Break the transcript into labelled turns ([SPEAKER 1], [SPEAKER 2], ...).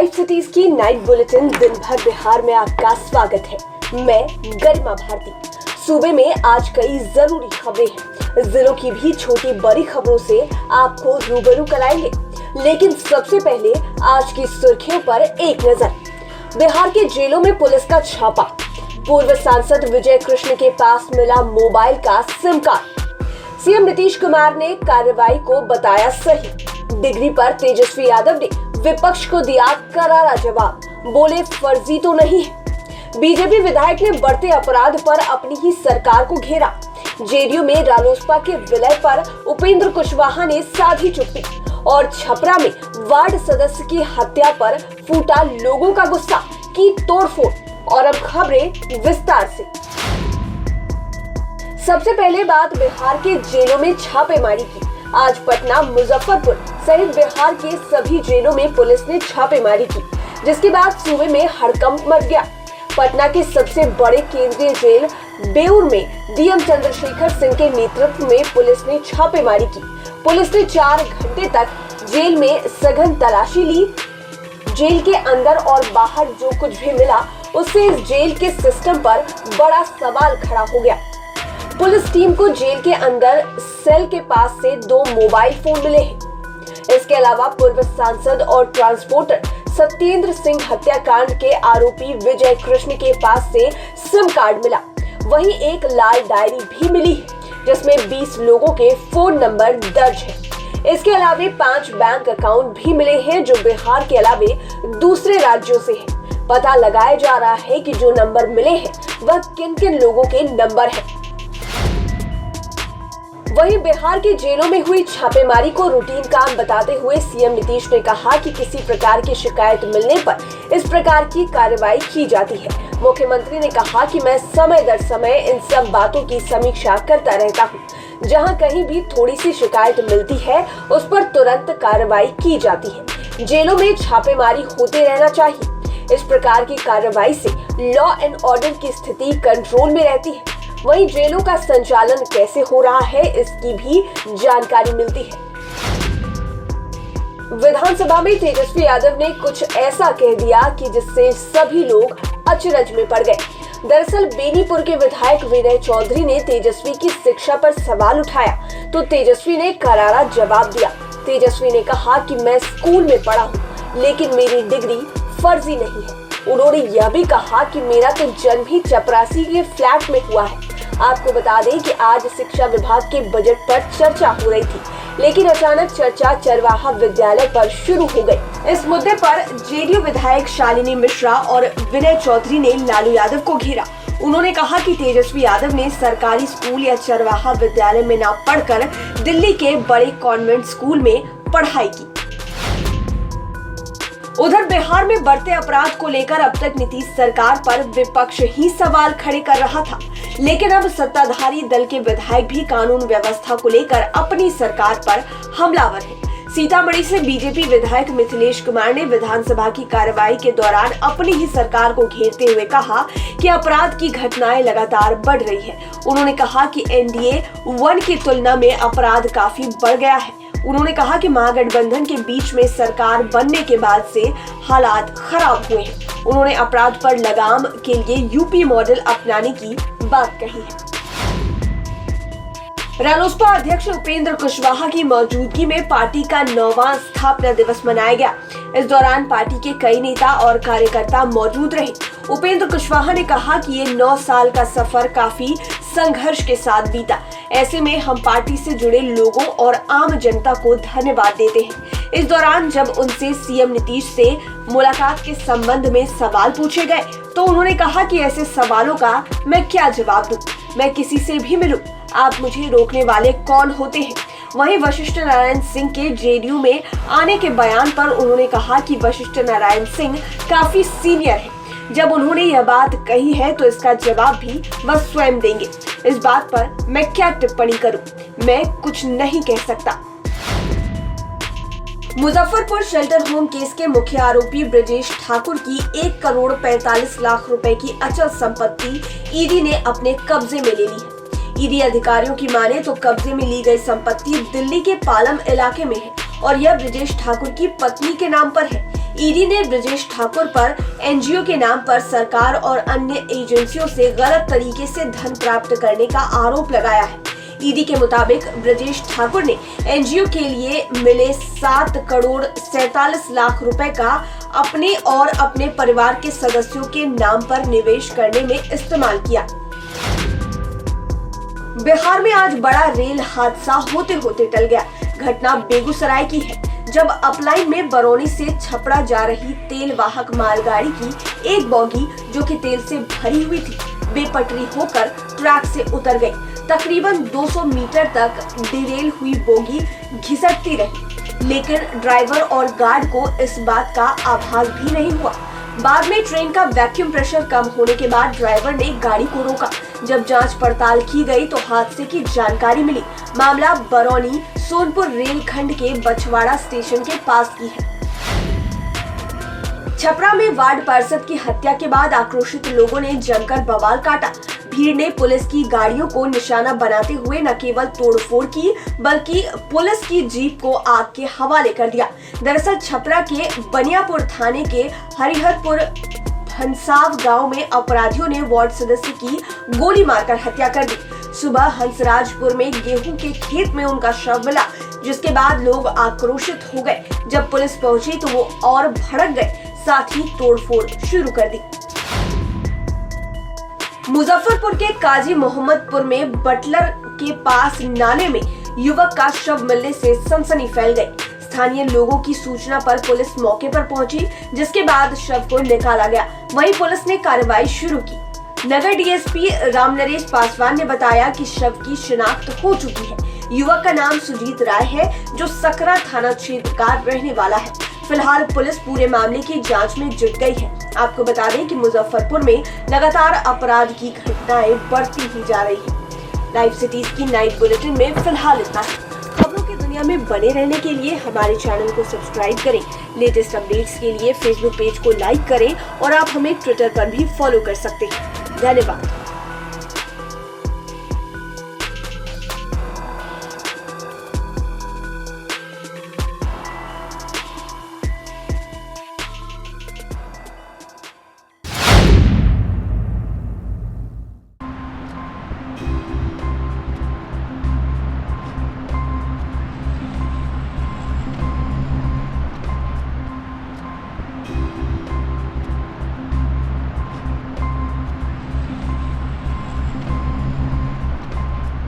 [SPEAKER 1] 5 cities की night bulletin दिन भर बिहार में आपका स्वागत है। मैं गरिमा भारती। सूबे में आज कई जरूरी खबरें हैं। जिलों की भी छोटी बड़ी खबरों से आपको रूबरू कराएंगे, लेकिन सबसे पहले आज की सुर्खियों पर एक नजर। बिहार के जेलों में पुलिस का छापा। पूर्व सांसद विजय कृष्ण के पास मिला मोबाइल का SIM card. CM Nitish Kumar ने कार्रवाई को बताया सही। डिग्री पर तेजस्वी यादव ने विपक्ष को दिया करारा जवाब, बोले फर्जी तो नहीं है। बीजेपी विधायक ने बढ़ते अपराध पर अपनी ही सरकार को घेरा। जेडीयू में रालोसपा के विलय पर उपेंद्र कुशवाहा ने साधी चुप्पी। और छपरा में वार्ड सदस्य की हत्या पर फूटा लोगों का गुस्सा, की तोड़फोड़। और अब खबरें विस्तार से। सबसे पहले बात बिहार के जेलों में छापेमारी की। आज पटना, मुजफ्फरपुर सहित बिहार के सभी जेलों में पुलिस ने छापेमारी की, जिसके बाद सूबे में हड़कंप मच गया। पटना के सबसे बड़े केंद्रीय जेल बेऊर में डीएम चंद्रशेखर सिंह के नेतृत्व में पुलिस ने छापेमारी की। पुलिस ने 4 घंटे तक जेल में सघन तलाशी ली। जेल के अंदर और बाहर जो कुछ भी मिला, उससे इस जेल के सिस्टम पर बड़ा सवाल खड़ा हो गया। पुलिस टीम को जेल के अंदर सेल के पास से 2 मोबाइल फोन मिले हैं। इसके अलावा पूर्व सांसद और ट्रांसपोर्टर सत्येंद्र सिंह हत्याकांड के आरोपी विजय कृष्ण के पास से सिम कार्ड मिला। वहीं एक लाल डायरी भी मिली है, जिसमें 20 लोगों के फोन नंबर दर्ज है। इसके अलावा 5 बैंक अकाउंट भी मिले हैं, जो बिहार के अलावे दूसरे राज्यों से हैं। पता लगाया जा रहा है कि जो नंबर मिले हैं वह किन किन लोगों के नंबर हैं। वहीं बिहार के जेलों में हुई छापेमारी को रूटीन काम बताते हुए सीएम नीतीश ने कहा कि किसी प्रकार की शिकायत मिलने पर इस प्रकार की कार्रवाई की जाती है। मुख्यमंत्री ने कहा कि मैं समय दर समय इन सब बातों की समीक्षा करता रहता हूं। जहां कहीं भी थोड़ी सी शिकायत मिलती है, उस पर तुरंत कार्रवाई की जाती है। जेलों में छापेमारी होते रहना चाहिए। इस प्रकार की कार्रवाई से लॉ एंड ऑर्डर की स्थिति कंट्रोल में रहती है। वहीं जेलों का संचालन कैसे हो रहा है, इसकी भी जानकारी मिलती है। विधानसभा में तेजस्वी यादव ने कुछ ऐसा कह दिया कि जिससे सभी लोग अचरज में पड़ गए। दरअसल बेनीपुर के विधायक विनय चौधरी ने तेजस्वी की शिक्षा पर सवाल उठाया, तो तेजस्वी ने करारा जवाब दिया। तेजस्वी ने कहा कि मैं स्कूल में पढ़ा हूँ, लेकिन मेरी डिग्री फर्जी नहीं है। उन्होंने यह भी कहा कि मेरा तो जन्म ही चपरासी के फ्लैट में हुआ है। आपको बता दें कि आज शिक्षा विभाग के बजट पर चर्चा हो रही थी, लेकिन अचानक चर्चा चरवाहा विद्यालय पर शुरू हो गई। इस मुद्दे पर जेडीयू विधायक शालिनी मिश्रा और विनय चौधरी ने लालू यादव को घेरा। उन्होंने कहा कि तेजस्वी यादव ने सरकारी स्कूल या चरवाहा विद्यालय में न पढ़कर दिल्ली के बड़े कॉन्वेंट स्कूल में पढ़ाई की। उधर बिहार में बढ़ते अपराध को लेकर अब तक नीतीश सरकार पर विपक्ष ही सवाल खड़े कर रहा था, लेकिन अब सत्ताधारी दल के विधायक भी कानून व्यवस्था को लेकर अपनी सरकार पर हमलावर हैं। सीतामढ़ी से बीजेपी विधायक मिथिलेश कुमार ने विधानसभा की कार्रवाई के दौरान अपनी ही सरकार को घेरते हुए कहा कि अपराध की घटनाएं लगातार बढ़ रही है। उन्होंने कहा कि एनडीए 1 की तुलना में अपराध काफी बढ़ गया है। उन्होंने कहा कि महागठबंधन के बीच में सरकार बनने के बाद से हालात खराब हुए हैं। उन्होंने अपराध पर लगाम के लिए यूपी मॉडल अपनाने की बात कही है। रालोसपा अध्यक्ष उपेंद्र कुशवाहा की मौजूदगी में पार्टी का 9वां स्थापना दिवस मनाया गया। इस दौरान पार्टी के कई नेता और कार्यकर्ता मौजूद रहे। उपेंद्र कुशवाहा ने कहा कि ये 9 साल का सफर काफी संघर्ष के साथ बीता। ऐसे में हम पार्टी से जुड़े लोगों और आम जनता को धन्यवाद देते हैं। इस दौरान जब उनसे सीएम नीतीश से मुलाकात के संबंध में सवाल पूछे गए, तो उन्होंने कहा कि ऐसे सवालों का मैं क्या जवाब दूं? मैं किसी से भी मिलूं, आप मुझे रोकने वाले कौन होते हैं? वहीं वशिष्ठ नारायण सिंह के जेडीयू में आने के बयान पर उन्होंने कहा कि वशिष्ठ नारायण सिंह काफी सीनियर हैं। जब उन्होंने यह बात कही है, तो इसका जवाब भी वह स्वयं देंगे। इस बात पर मैं क्या टिप्पणी करूं? मैं कुछ नहीं कह सकता। मुजफ्फरपुर शेल्टर होम केस के मुख्य आरोपी ब्रजेश ठाकुर की 1 करोड़ 45 लाख रुपए की अचल संपत्ति ईडी ने अपने कब्जे में ले ली है। ईडी अधिकारियों की माने तो कब्जे में ली गई संपत्ति दिल्ली के पालम इलाके में है और यह ब्रजेश ठाकुर की पत्नी के नाम पर है। ईडी ने ब्रजेश ठाकुर पर एनजीओ के नाम पर सरकार और अन्य एजेंसियों से गलत तरीके से धन प्राप्त करने का आरोप लगाया है। ईडी के मुताबिक ब्रजेश ठाकुर ने एनजीओ के लिए मिले 7 करोड़ 47 लाख रुपए का अपने और अपने परिवार के सदस्यों के नाम पर निवेश करने में इस्तेमाल किया। बिहार में आज बड़ा रेल हादसा होते होते टल गया। घटना बेगूसराय की है, जब अपलाइन में बरौनी से छपरा जा रही तेल वाहक मालगाड़ी की एक बोगी जो कि तेल से भरी हुई थी, बेपटरी होकर ट्रैक से उतर गई। तकरीबन 200 मीटर तक डिरेल हुई बोगी घिसटती रही, लेकिन ड्राइवर और गार्ड को इस बात का आभास भी नहीं हुआ। बाद में ट्रेन का वैक्यूम प्रेशर कम होने के बाद ड्राइवर ने गाड़ी को रोका। जब जांच पड़ताल की गई तो हादसे की जानकारी मिली। मामला बरौनी सोनपुर रेल खंड के बछवाड़ा स्टेशन के पास की है। छपरा में वार्ड पार्षद की हत्या के बाद आक्रोशित लोगों ने जमकर बवाल काटा। भीड़ ने पुलिस की गाड़ियों को निशाना बनाते हुए न केवल तोड़फोड़ की, बल्कि पुलिस की जीप को आग के हवाले कर दिया। दरअसल छपरा के बनियापुर थाने के हरिहरपुर हंसाव गांव में अपराधियों ने वार्ड सदस्य की गोली मारकर हत्या कर दी। सुबह हंसराजपुर में गेहूं के खेत में उनका शव मिला, जिसके बाद लोग आक्रोशित हो गए। जब पुलिस पहुंची तो वो और भड़क गए, साथ ही तोड़फोड़ शुरू कर दी। मुजफ्फरपुर के काजी मोहम्मदपुर में बटलर के पास नाले में युवक का शव मिलने से सनसनी फैल गई। स्थानीय लोगों की सूचना पर पुलिस मौके पर पहुंची, जिसके बाद शव को निकाला गया। वहीं पुलिस ने कार्रवाई शुरू की। नगर डीएसपी रामनरेश पासवान ने बताया कि शव की शिनाख्त हो चुकी है। युवक का नाम सुजीत राय है, जो सकरा थाना क्षेत्र का रहने वाला है। फिलहाल पुलिस पूरे मामले की जांच में जुट गई है। आपको बता दें कि मुजफ्फरपुर में लगातार अपराध की घटनाएं बढ़ती ही जा रही हैं। लाइव सिटीज की नाइट बुलेटिन में फिलहाल इतना है। खबरों की दुनिया में बने रहने के लिए हमारे चैनल को सब्सक्राइब करें। लेटेस्ट अपडेट्स के लिए फेसबुक पेज को लाइक करें और आप हमें ट्विटर पर भी फॉलो कर सकते हैं। धन्यवाद।